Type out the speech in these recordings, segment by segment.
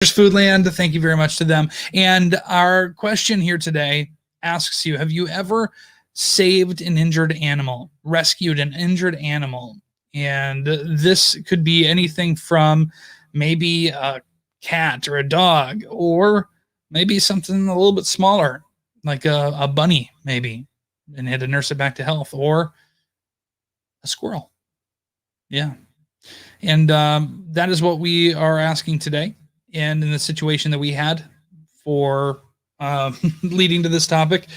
Foodland. Thank you very much to them. And our question here today asks you, have you ever saved an injured animal, rescued an injured animal? And this could be anything from maybe a cat or a dog, or maybe something a little bit smaller, like a bunny, maybe, and had to nurse it back to health, or a squirrel. Yeah. And that is what we are asking today. And in the situation that we had for leading to this topic,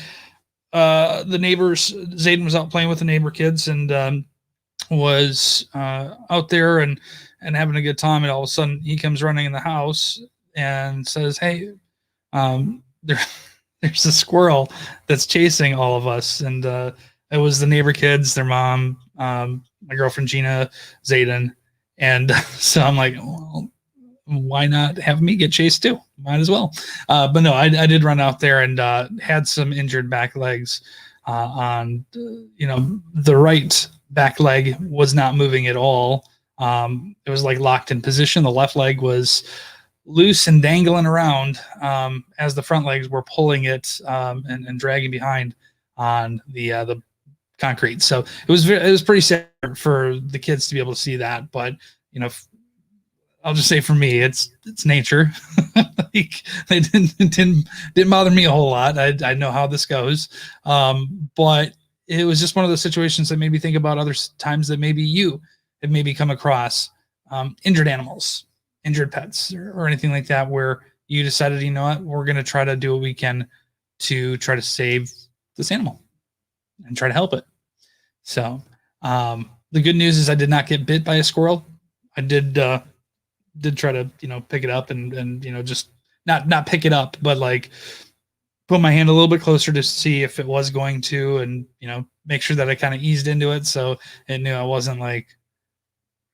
the neighbors, Zayden was out playing with the neighbor kids and was out there and having a good time. And all of a sudden, he comes running in the house and says, "Hey, there's a squirrel that's chasing all of us." And it was the neighbor kids, their mom, my girlfriend Gina, Zayden. And so I'm like, well, why not have me get chased too? Might as well. But no, I did run out there and had some injured back legs on, the right back leg was not moving at all. It was like locked in position. The left leg was loose and dangling around as the front legs were pulling it and dragging behind on the concrete. So it was pretty sad for the kids to be able to see that. But I'll just say for me, it's nature. Like, they didn't bother me a whole lot. I know how this goes, but it was just one of those situations that made me think about other times that maybe you have maybe come across injured animals, injured pets, or anything like that, where you decided, you know what, we're going to try to do what we can to try to save this animal and try to help it. So the good news is I did not get bit by a squirrel. I did try to pick it up and just not pick it up, but like put my hand a little bit closer to see if it was going to, and make sure that I kind of eased into it so it knew I wasn't like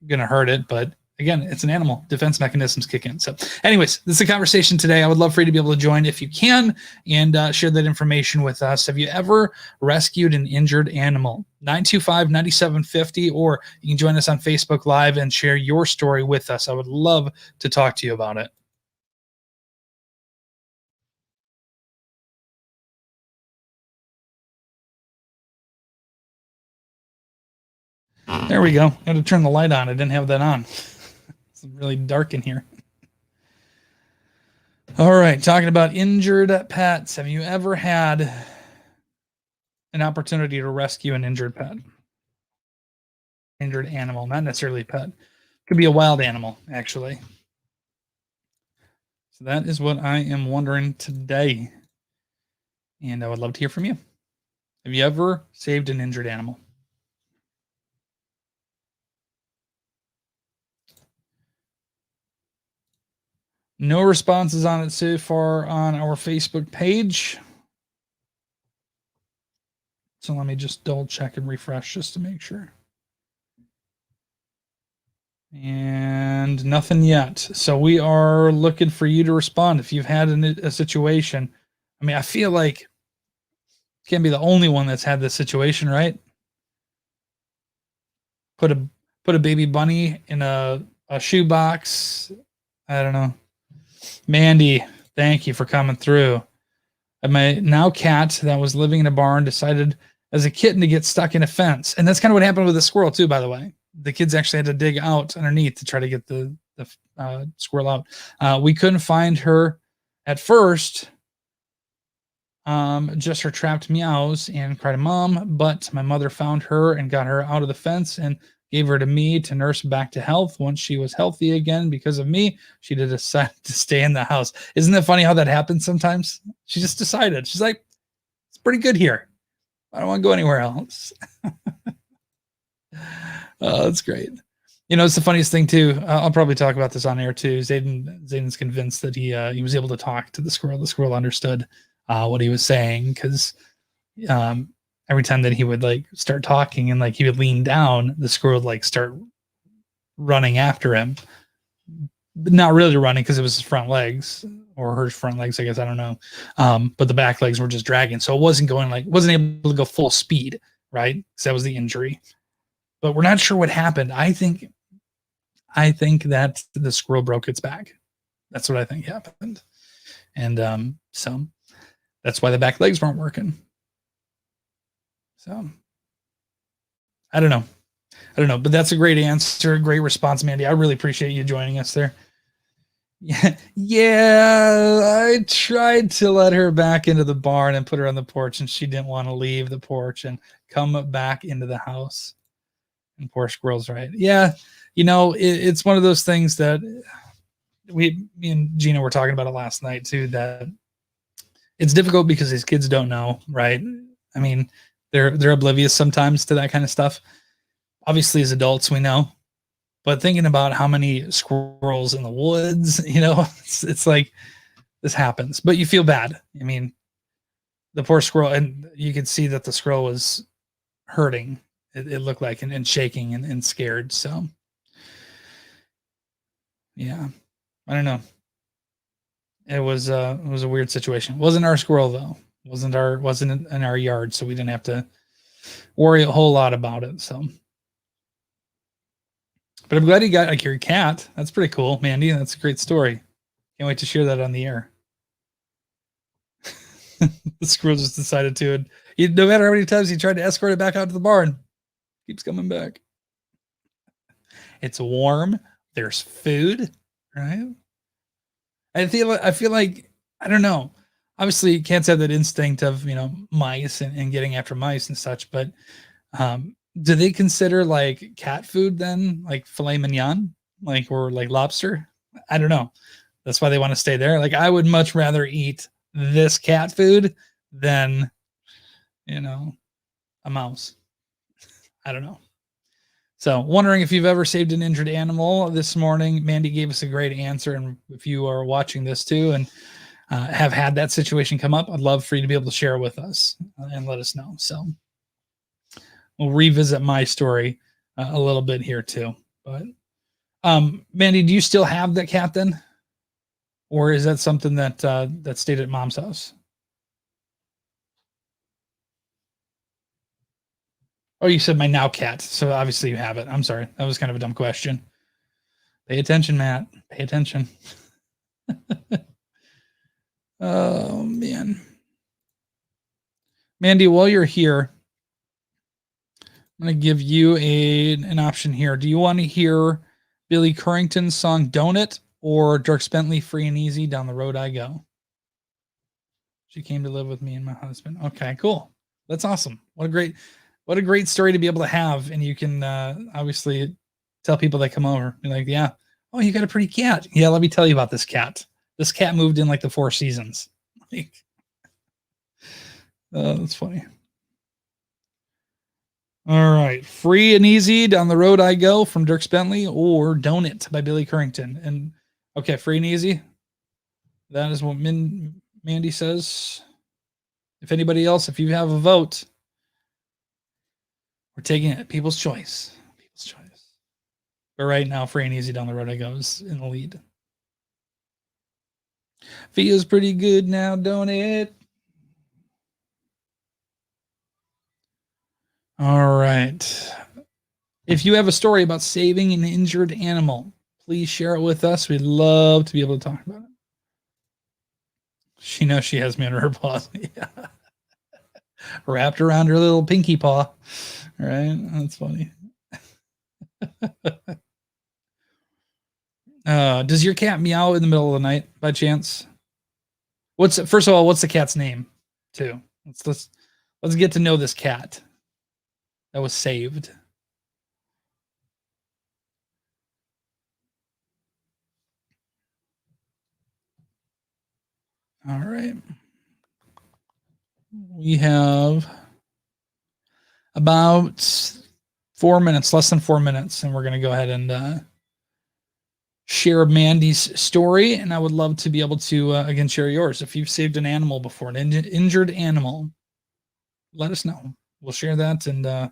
gonna hurt it. But again, it's an animal. Defense mechanisms kick in. So anyways, this is a conversation today. I would love for you to be able to join if you can and share that information with us. Have you ever rescued an injured animal? 925-9750, or you can join us on Facebook Live and share your story with us. I would love to talk to you about it. There we go. Got to turn the light on. I didn't have that on. It's really dark in here. All right, talking about injured pets. Have you ever had an opportunity to rescue an injured pet? Injured animal, not necessarily a pet. Could be a wild animal, actually. So that is what I am wondering today. And I would love to hear from you. Have you ever saved an injured animal? No responses on it so far on our Facebook page. So let me just double check and refresh just to make sure. And nothing yet. So we are looking for you to respond if you've had a situation. I mean, I feel like you can't be the only one that's had this situation, right? Put a baby bunny in a shoebox. I don't know. Mandy, thank you for coming through. My now cat that was living in a barn decided as a kitten to get stuck in a fence. And that's kind of what happened with the squirrel too, by the way. The kids actually had to dig out underneath to try to get the squirrel out. We couldn't find her at first. Just her trapped meows and cried mom, but my mother found her and got her out of the fence and gave her to me to nurse back to health. Once she was healthy again because of me, she did decide to stay in the house. Isn't it funny how that happens sometimes? She just decided. She's like, it's pretty good here. I don't want to go anywhere else. Oh, that's great. It's the funniest thing too. I'll probably talk about this on air too. Zayden's convinced that he was able to talk to the squirrel. The squirrel understood what he was saying, because every time that he would like start talking and like he would lean down, the squirrel would like start running after him, but not really running because it was his front legs or her front legs, I guess. I don't know. But the back legs were just dragging. So it wasn't able to go full speed, right? Because that was the injury. But we're not sure what happened. I think that the squirrel broke its back. That's what I think happened. And so that's why the back legs weren't working. So I don't know. But that's a great answer, great response, Mandy. I really appreciate you joining us there. Yeah, I tried to let her back into the barn and put her on the porch, and she didn't want to leave the porch and come back into the house. And poor squirrel's right. Yeah, it's one of those things that me and Gina were talking about it last night too, that it's difficult because these kids don't know, right? I mean, they're oblivious sometimes to that kind of stuff. Obviously, as adults, we know, but thinking about how many squirrels in the woods, it's like this happens, but you feel bad. I mean, the poor squirrel, and you could see that the squirrel was hurting. It looked like, and shaking and scared. So, yeah, I don't know. It was a weird situation. It wasn't our squirrel though. Wasn't in our yard, so we didn't have to worry a whole lot about it. So, but I'm glad you got like your cat. That's pretty cool, Mandy. That's a great story. Can't wait to share that on the air. The squirrel just decided to, and no matter how many times he tried to escort it back out to the barn, keeps coming back. It's warm. There's food, right? I feel like, I don't know. Obviously, cats have that instinct of mice and getting after mice and such. But do they consider like cat food then, like filet mignon, or like lobster? I don't know. That's why they want to stay there. Like I would much rather eat this cat food than a mouse. I don't know. So, wondering if you've ever saved an injured animal this morning. Mandy gave us a great answer. And if you are watching this too and have had that situation come up, I'd love for you to be able to share it with us and let us know. So, we'll revisit my story a little bit here too. But, Mandy, do you still have that cat then? Or is that something that stayed at mom's house? Oh, you said my now cat. So obviously you have it. I'm sorry. That was kind of a dumb question. Pay attention, Matt. Pay attention. Oh, man. Mandy, while you're here, I'm going to give you an option here. Do you want to hear Billy Currington's song Donut or Dierks Bentley Free and Easy Down the Road I Go? She came to live with me and my husband. Okay, cool. That's awesome. What a great story to be able to have. And you can obviously tell people that come over. Be like, yeah, oh, you got a pretty cat. Yeah, let me tell you about this cat. This cat moved in like the 4 seasons. Like, that's funny. All right. Free and Easy Down the Road I Go from Dierks Bentley or Donut by Billy Currington. And okay, Free and Easy. That is what Mandy says. If anybody else, if you have a vote, we're taking it. People's choice. People's choice. But right now, Free and Easy Down the Road I Go is in the lead. Feels pretty good now, don't it? All right. If you have a story about saving an injured animal, please share it with us. We'd love to be able to talk about it. She knows she has me under her paws. Yeah. Wrapped around her little pinky paw. Right? That's funny. Does your cat meow in the middle of the night by chance? First of all, what's the cat's name? Too. Let's get to know this cat that was saved. All right. We have about 4 minutes, less than 4 minutes, and we're going to go ahead and share Mandy's story. And I would love to be able to, again, share yours. If you've saved an animal before, an injured animal, let us know. We'll share that. And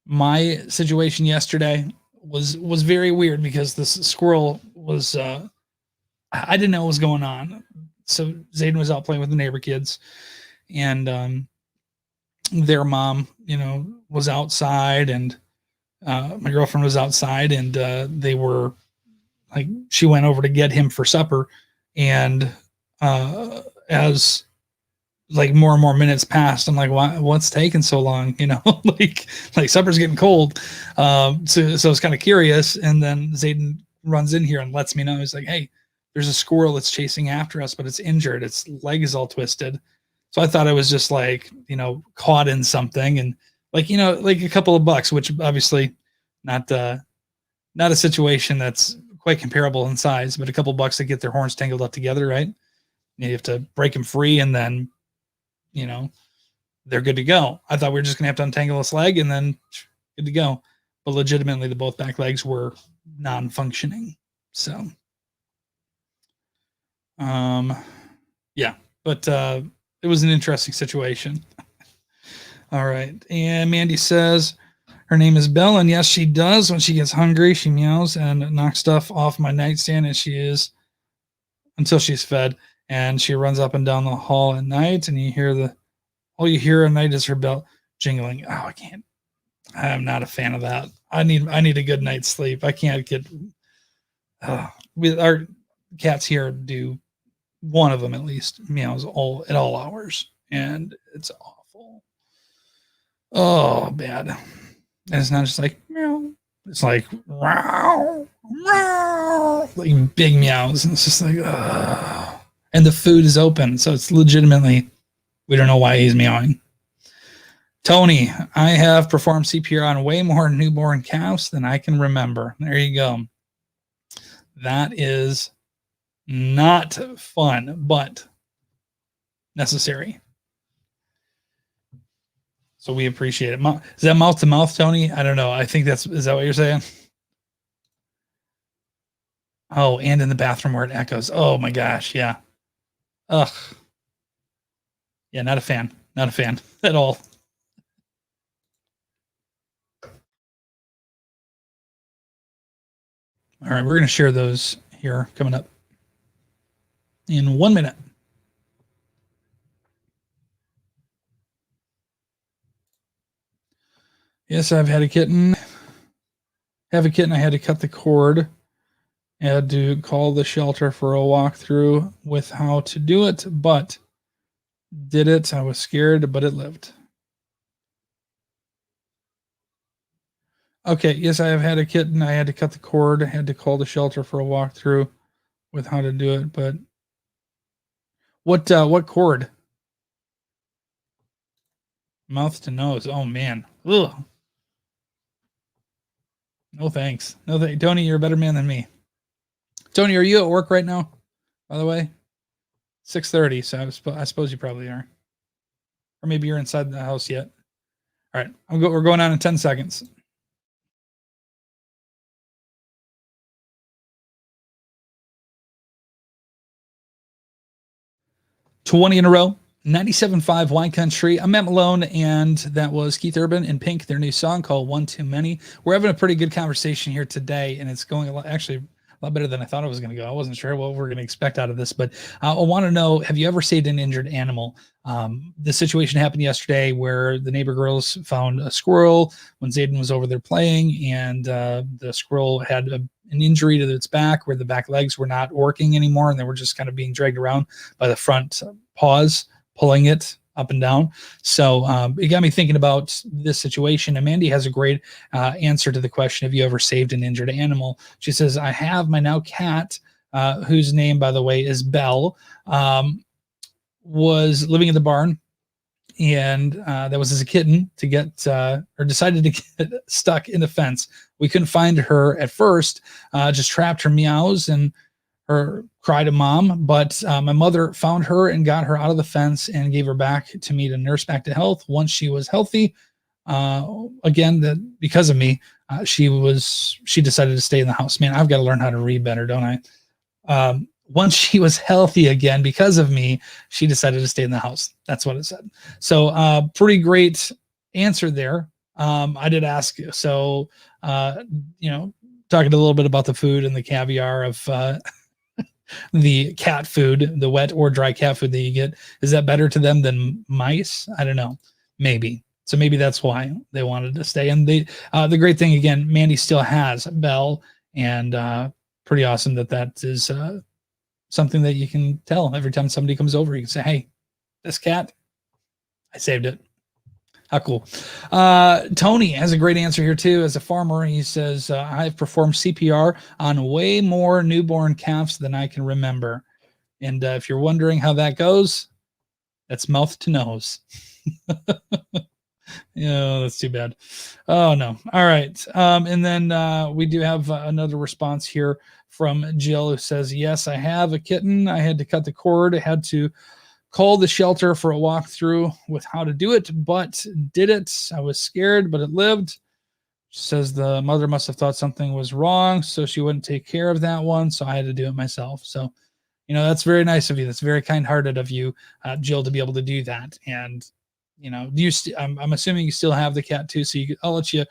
my situation yesterday was very weird because this squirrel was, I didn't know what was going on. So Zayden was out playing with the neighbor kids, and their mom, was outside, and my girlfriend was outside, and they were like she went over to get him for supper, and as like more and more minutes passed, I'm like, what's taking so long? You know, like supper's getting cold. So I was kind of curious, and then Zayden runs in here and lets me know. He's like, hey, there's a squirrel that's chasing after us, but it's injured. Its leg is all twisted. So I thought I was just like, caught in something, and like, like a couple of bucks, which obviously not not a situation that's quite comparable in size, but a couple bucks to get their horns tangled up together, right? You have to break them free, and then, they're good to go. I thought we were just gonna have to untangle this leg and then good to go. But legitimately, the both back legs were non-functioning. So, yeah, but it was an interesting situation. All right, and Mandy says her name is Belle, and yes, she does. When she gets hungry, she meows and knocks stuff off my nightstand, and she is until she's fed, and she runs up and down the hall at night, and all you hear at night is her bell jingling. Oh, I can't. I'm not a fan of that. I need a good night's sleep. I can't get. With our cats here, do one of them at least meows at all hours, and it's awful. Oh, bad. And it's not just like meow. It's like wow, wow, like big meows, and it's just like, and the food is open, so it's legitimately. We don't know why he's meowing. Tony, I have performed CPR on way more newborn calves than I can remember. There you go. That is not fun, but necessary. So we appreciate it. Is that mouth to mouth, Tony? I don't know. I think is that what you're saying? Oh, and in the bathroom where it echoes. Oh my gosh. Yeah. Ugh. Yeah, not a fan. Not a fan at all. All right, we're going to share those here coming up in 1 minute. Yes, I've had a kitten. I had to cut the cord. I had to call the shelter for a walkthrough with how to do it, but did it. I was scared, but it lived. Okay, yes, I have had a kitten. I had to cut the cord. I had to call the shelter for a walkthrough with how to do it, but what cord? Mouth to nose. Oh man. Ugh. No thanks. No thanks. Tony, you're a better man than me. Tony, are you at work right now? By the way, 6:30. So I suppose you probably are, or maybe you're inside the house yet. All right, we're going on in 10 seconds. $20 in a row. 97.5 Wine Country. I'm Matt Malone, and that was Keith Urban and Pink, their new song called One Too Many. We're having a pretty good conversation here today, and it's going a lot better than I thought it was going to go. I wasn't sure what we're going to expect out of this, but I want to know, have you ever saved an injured animal? The situation happened yesterday where the neighbor girls found a squirrel when Zayden was over there playing, and the squirrel had an injury to its back where the back legs were not working anymore, and they were just kind of being dragged around by the front paws, pulling it up and down. So it got me thinking about this situation. And Mandy has a great answer to the question, have you ever saved an injured animal? She says, I have. My now cat, whose name, by the way, is Belle, was living in the barn. And that was as a kitten to get, or decided to get stuck in the fence. We couldn't find her at first, just trapped her meows and her cry to mom, but my mother found her and got her out of the fence and gave her back to me to nurse back to health. Once she was healthy, again, because of me, she decided to stay in the house. Man, I've got to learn how to read better, don't I? Once she was healthy again, because of me, she decided to stay in the house. That's what it said. So pretty great answer there. I did ask, so, talking a little bit about the food and the caviar of, the cat food, the wet or dry cat food that you get, is that better to them than mice? I don't know. Maybe. So maybe that's why they wanted to stay. And the great thing, again, Mandy still has Belle and pretty awesome that is something that you can tell every time somebody comes over. You can say, hey, this cat, I saved it. How cool. Tony has a great answer here too. As a farmer, he says, I've performed CPR on way more newborn calves than I can remember. And if you're wondering how that goes, that's mouth to nose. Yeah, that's too bad. Oh no. All right. And then we do have another response here from Jill who says, yes, I have a kitten. I had to cut the cord. I had to call the shelter for a walkthrough with how to do it, but did it. I was scared, but it lived. She says the mother must have thought something was wrong, so she wouldn't take care of that one. So I had to do it myself. So, that's very nice of you. That's very kind-hearted of you, Jill, to be able to do that. And, do you? I'm assuming you still have the cat too. So I'll let you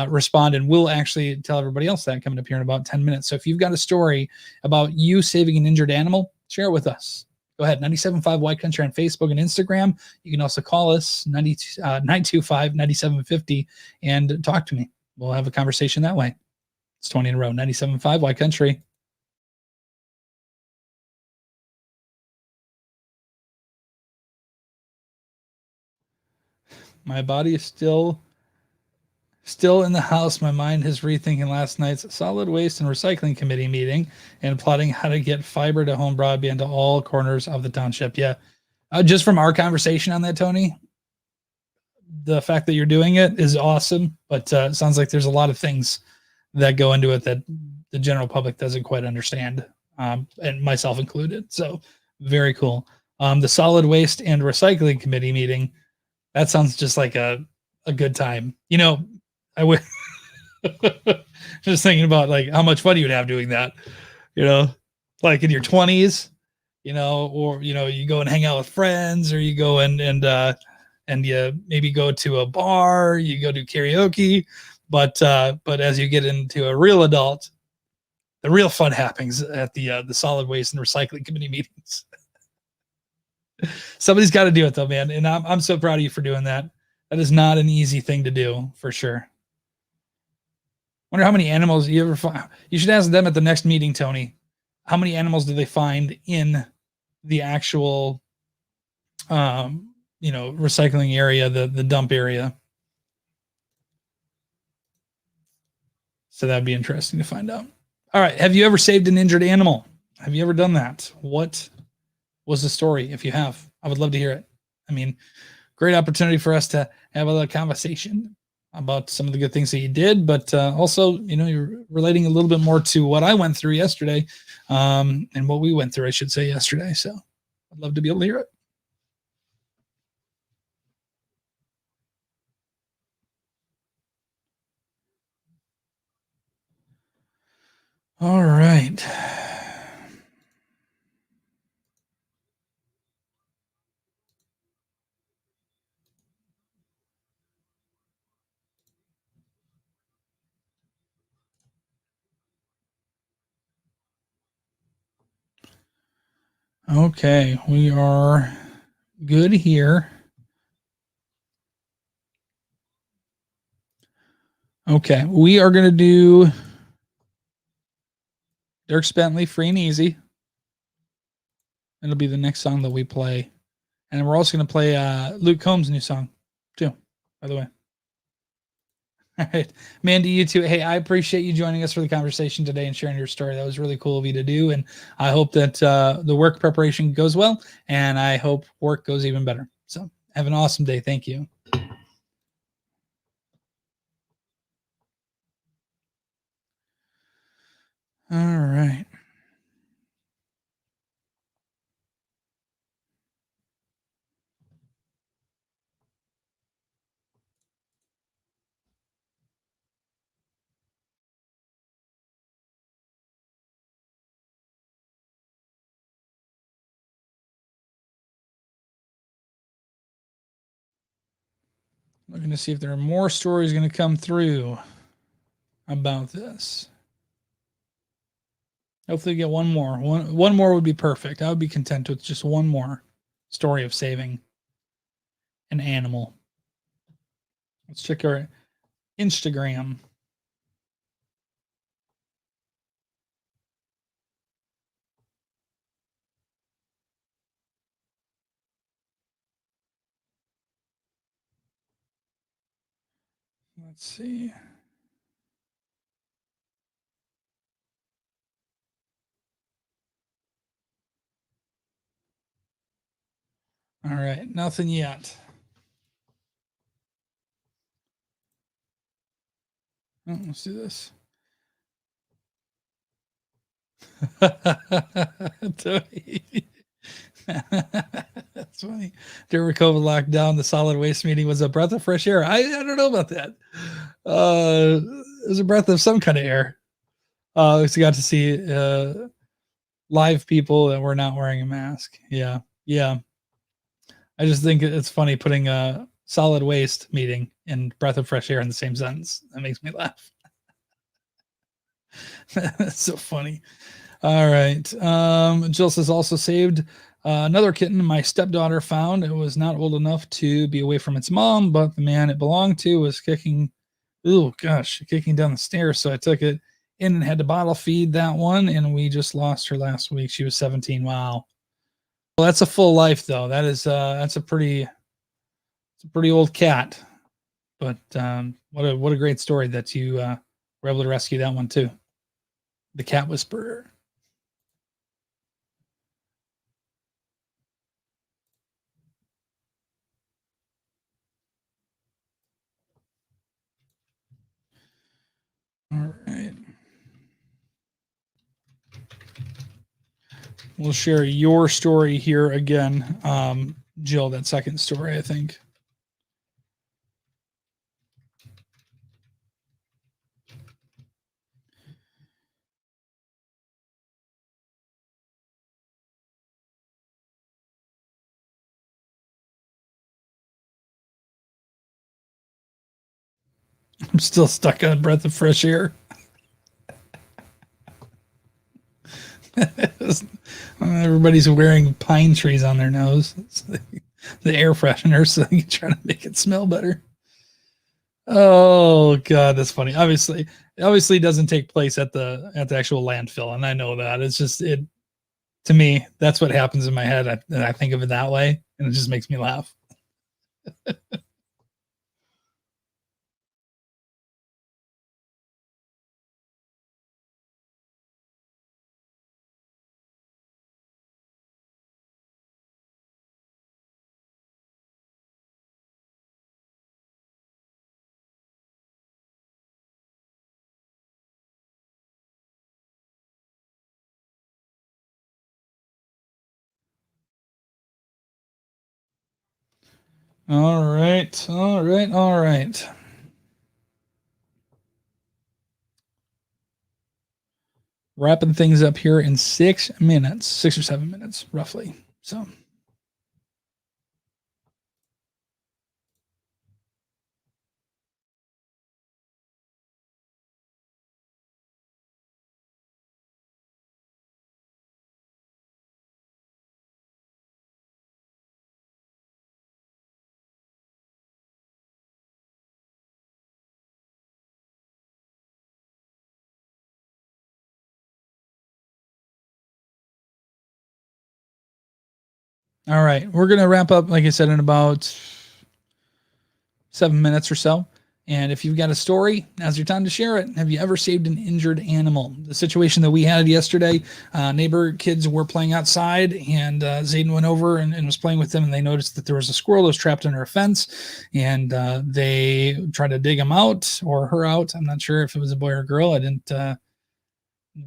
respond, and we'll actually tell everybody else that coming up here in about 10 minutes. So if you've got a story about you saving an injured animal, share it with us. Go ahead, 97.5 White Country on Facebook and Instagram. You can also call us 925-9750 and talk to me. We'll have a conversation that way. It's 20 in a row, 97.5 White Country. My body is still in the house. My mind is rethinking last night's solid waste and recycling committee meeting and plotting how to get fiber to home broadband to all corners of the township. Yeah. Just from our conversation on that, Tony, the fact that you're doing it is awesome, but it sounds like there's a lot of things that go into it that the general public doesn't quite understand, and myself included. So very cool. The solid waste and recycling committee meeting, that sounds just like a good time. I would just thinking about like how much fun you would have doing that, like in your 20s, or you go and hang out with friends, or you go and you maybe go to a bar, you go do karaoke, but as you get into a real adult, the real fun happens at the solid waste and recycling committee meetings. Somebody's got to do it though, man, and I'm so proud of you for doing that. That is not an easy thing to do, for sure. Wonder how many animals you ever find. You should ask them at the next meeting, Tony. How many animals do they find in the actual, recycling area, the dump area? So that'd be interesting to find out. All right. Have you ever saved an injured animal? Have you ever done that? What was the story? If you have, I would love to hear it. I mean, great opportunity for us to have a little conversation about some of the good things that you did, but also, you're relating a little bit more to what I went through yesterday, and what we went through, I should say, yesterday. So I'd love to be able to hear it. All right. Okay, we are good here. Okay, we are going to do Dierks Bentley, Free and Easy. It'll be the next song that we play. And we're also going to play Luke Combs' new song, too, by the way. All right. Mandy, you too. Hey, I appreciate you joining us for the conversation today and sharing your story. That was really cool of you to do. And I hope that the work preparation goes well, and I hope work goes even better. So have an awesome day. Thank you. All right. Looking to see if there are more stories going to come through about this. Hopefully, get one more. One more would be perfect. I would be content with just one more story of saving an animal. Let's check our Instagram. Let's see. All right, nothing yet. Oh, let's do this. Tony. That's funny. During COVID lockdown, the solid waste meeting was a breath of fresh air. I don't know about that. It was a breath of some kind of air. So got to see live people that were not wearing a mask. Yeah, yeah. I just think it's funny putting a solid waste meeting and breath of fresh air in the same sentence. That makes me laugh. That's so funny. All right. Jill says also saved another kitten my stepdaughter found. It was not old enough to be away from its mom, but the man it belonged to was kicking down the stairs. So I took it in and had to bottle feed that one, and we just lost her last week. She was 17. Wow. Well, that's a full life though. That's a pretty old cat. But what a great story that you were able to rescue that one too. The cat whisperer. All right. We'll share your story here again, Jill. That second story, I think. I'm still stuck on a breath of fresh air. Everybody's wearing pine trees on their nose. It's the air freshener, so you try to make it smell better. Oh god, that's funny. Obviously doesn't take place at the actual landfill, and I know that. It's just it to me, that's what happens in my head. I think of it that way, and it just makes me laugh. All right, all right, all right. Wrapping things up here in 6 minutes, 6 or 7 minutes, roughly. So. All right, we're gonna wrap up, like I said, in about 7 minutes or so. And if you've got a story, now's your time to share it. Have you ever saved an injured animal? The situation that we had yesterday, neighbor kids were playing outside, and Zayden went over and was playing with them, and they noticed that there was a squirrel that was trapped under a fence, and they tried to dig him out or her out. I'm not sure if it was a boy or a girl. I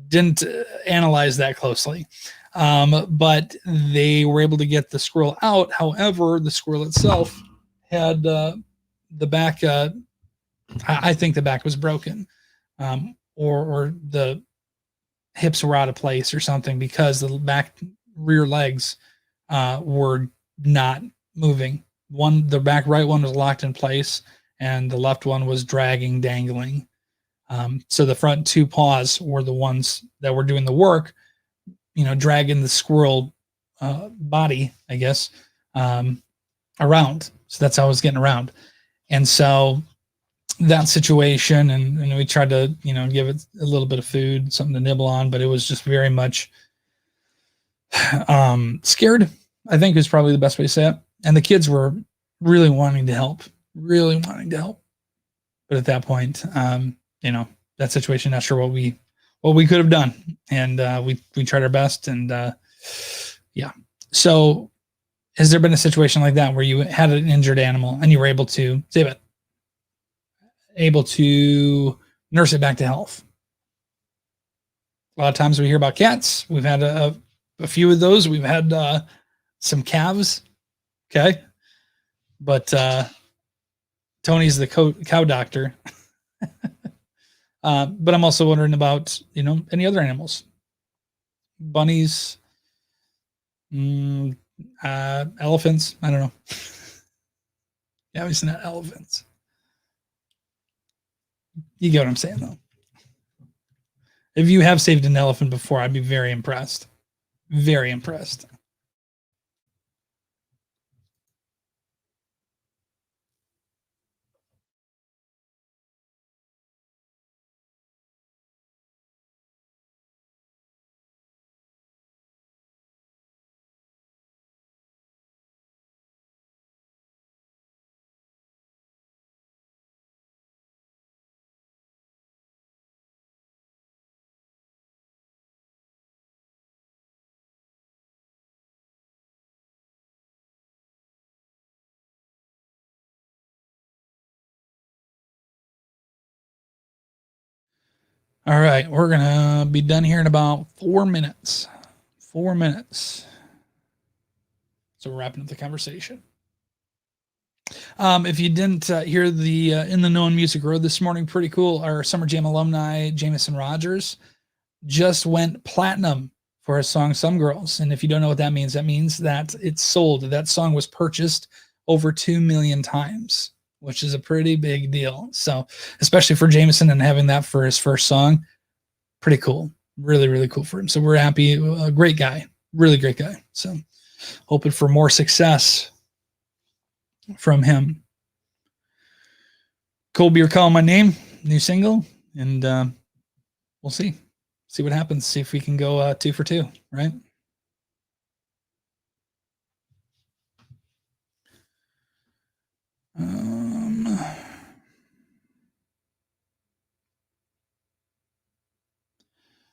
didn't analyze that closely. But they were able to get the squirrel out. However, the squirrel itself had the back. I think the back was broken, or the hips were out of place or something, because the back rear legs were not moving. The back right one was locked in place, and the left one was dragging, dangling. So the front two paws were the ones that were doing the work, dragging the squirrel body, I guess, around. So that's how I was getting around. And so that situation, and we tried to, give it a little bit of food, something to nibble on, but it was just very much scared, I think is probably the best way to say it. And the kids were really wanting to help. but at that point, you know, that situation, not sure what we could have done, and we tried our best, and yeah. So, has there been a situation like that where you had an injured animal and you were able to save it, able to nurse it back to health? A lot of times we hear about cats. We've had a few of those. We've had some calves. Okay, but Tony's the cow doctor. But I'm also wondering about, you know, any other animals, bunnies, mm, elephants. I don't know. Yeah, obviously not elephants. You get what I'm saying, though. If you have saved an elephant before, I'd be very impressed. Very impressed. All right, we're gonna be done here in about 4 minutes. 4 minutes. So we're wrapping up the conversation. If you didn't hear the In the Know and Music Road this morning, pretty cool. Our Summer Jam alumni, Jameson Rogers, just went platinum for his song Some Girls. And if you don't know what that means that it's sold. That song was purchased over 2 million times, which is a pretty big deal. So, especially for Jameson and having that for his first song, pretty cool. Really, really cool for him. So, we're happy. A great guy. Really great guy. So, hoping for more success from him. Colby, you're calling my name, new single, and we'll see what happens. See if we can go 2 for 2, right?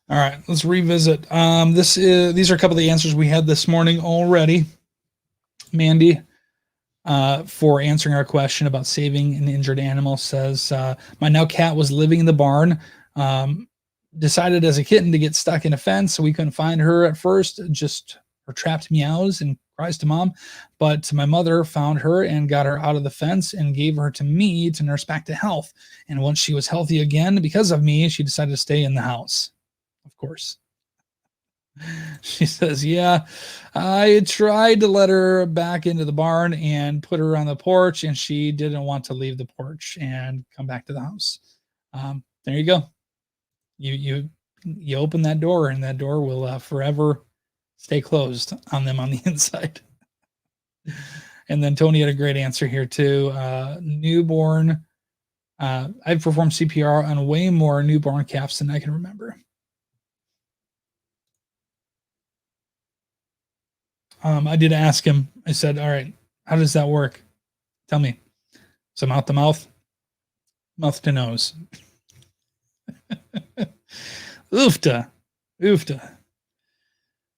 All right, let's revisit. These are a couple of the answers we had this morning already. Mandy, for answering our question about saving an injured animal, says my now cat was living in the barn. Decided as a kitten to get stuck in a fence, so we couldn't find her at first. Just her trapped meows and cries to mom, but my mother found her and got her out of the fence and gave her to me to nurse back to health. And once she was healthy again, because of me, she decided to stay in the house. Of course. She says, yeah, I tried to let her back into the barn and put her on the porch, and she didn't want to leave the porch and come back to the house. There you go. You open that door, and that door will forever stay closed on them on the inside. And then Tony had a great answer here too. Newborn. I've performed CPR on way more newborn calves than I can remember. I did ask him. I said, "All right, how does that work? Tell me." So mouth to mouth, mouth to nose. Oofta, oofta.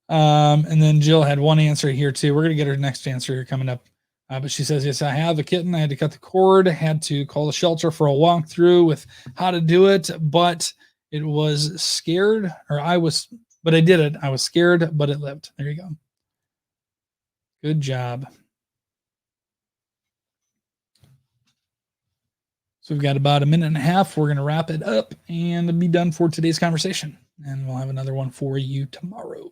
And then Jill had one answer here too. We're gonna get her next answer here coming up. But she says, yes, I have a kitten. I had to cut the cord, had to call the shelter for a walkthrough with how to do it, but it was scared, or I was, but I did it. I was scared, but it lived. There you go. Good job. So we've got about a minute and a half. We're going to wrap it up and be done for today's conversation. And we'll have another one for you tomorrow.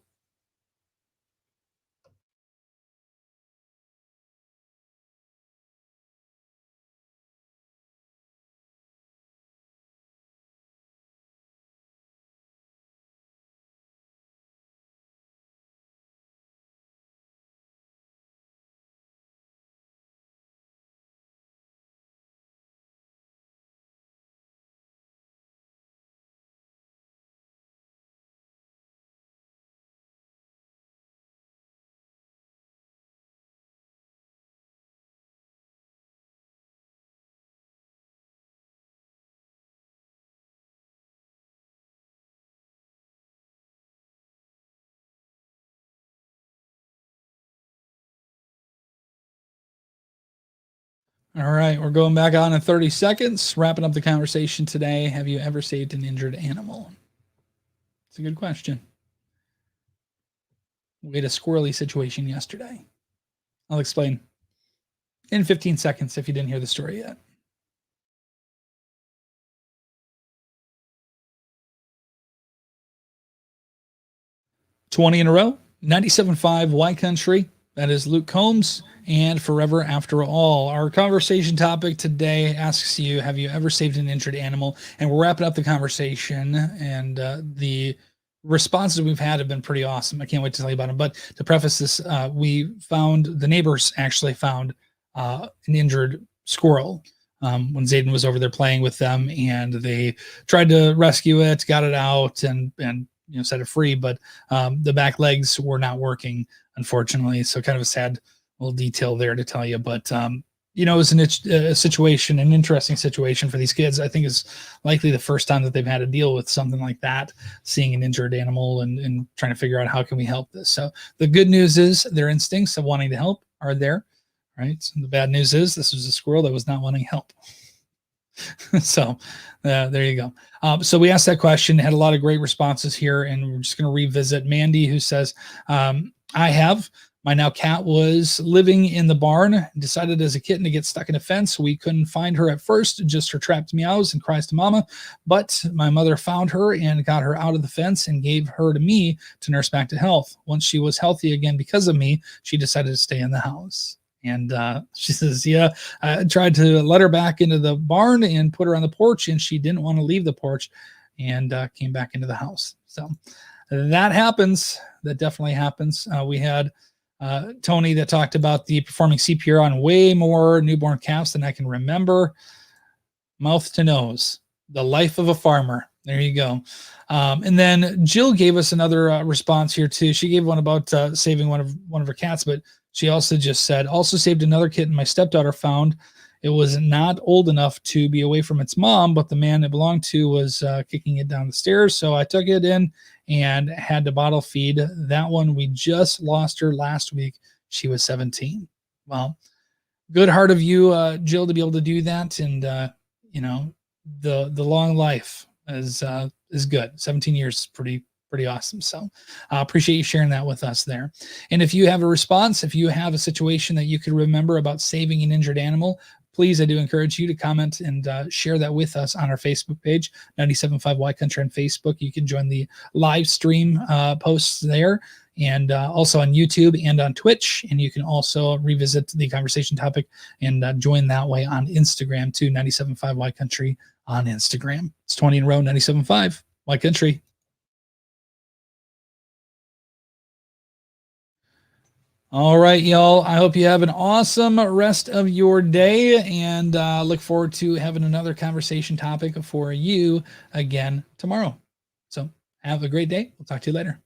All right, we're going back on in 30 seconds. Wrapping up the conversation today. Have you ever saved an injured animal? It's a good question. We had a squirrely situation yesterday. I'll explain in 15 seconds if you didn't hear the story yet. 20 in a row, 97.5 Y Country. That is Luke Combs and Forever After All. Our conversation topic today asks you, have you ever saved an injured animal? And we're wrapping up the conversation, and the responses we've had have been pretty awesome. I can't wait to tell you about them. But to preface this, the neighbors actually found an injured squirrel when Zayden was over there playing with them, and they tried to rescue it, got it out, and set it free, but the back legs were not working, unfortunately. So kind of a sad little detail there to tell you, but it was a situation, an interesting situation for these kids. I think is likely the first time that they've had to deal with something like that, seeing an injured animal and trying to figure out how can we help this. So the good news is their instincts of wanting to help are there, right? And the bad news is this was a squirrel that was not wanting help. So there you go. So we asked that question, had a lot of great responses here, and we're just going to revisit Mandy, who says, my now cat was living in the barn, decided as a kitten to get stuck in a fence. We couldn't find her at first, just her trapped meows and cries to mama, but my mother found her and got her out of the fence and gave her to me to nurse back to health. Once she was healthy again because of me, she decided to stay in the house. And she says, yeah, I tried to let her back into the barn and put her on the porch, and she didn't want to leave the porch and came back into the house. So that happens. That definitely happens. We had Tony that talked about the performing CPR on way more newborn calves than I can remember. Mouth to nose, the life of a farmer. There you go. And then Jill gave us another response here too. She gave one about saving one of her cats, but she also just said, also saved another kitten my stepdaughter found. It was not old enough to be away from its mom, but the man it belonged to was kicking it down the stairs. So I took it in and had to bottle feed that one. We just lost her last week. She was 17. Well, good heart of you, Jill, to be able to do that. And, the long life is good. 17 years is pretty awesome. So I appreciate you sharing that with us there. And if you have a response, if you have a situation that you could remember about saving an injured animal, please, I do encourage you to comment and share that with us on our Facebook page, 97.5 Y Country on Facebook. You can join the live stream posts there, and also on YouTube and on Twitch. And you can also revisit the conversation topic and join that way on Instagram too, 97.5 Y Country on Instagram. It's 20 in a row, 97.5 Y Country. All right, y'all. I hope you have an awesome rest of your day, and look forward to having another conversation topic for you again tomorrow. So have a great day. We'll talk to you later.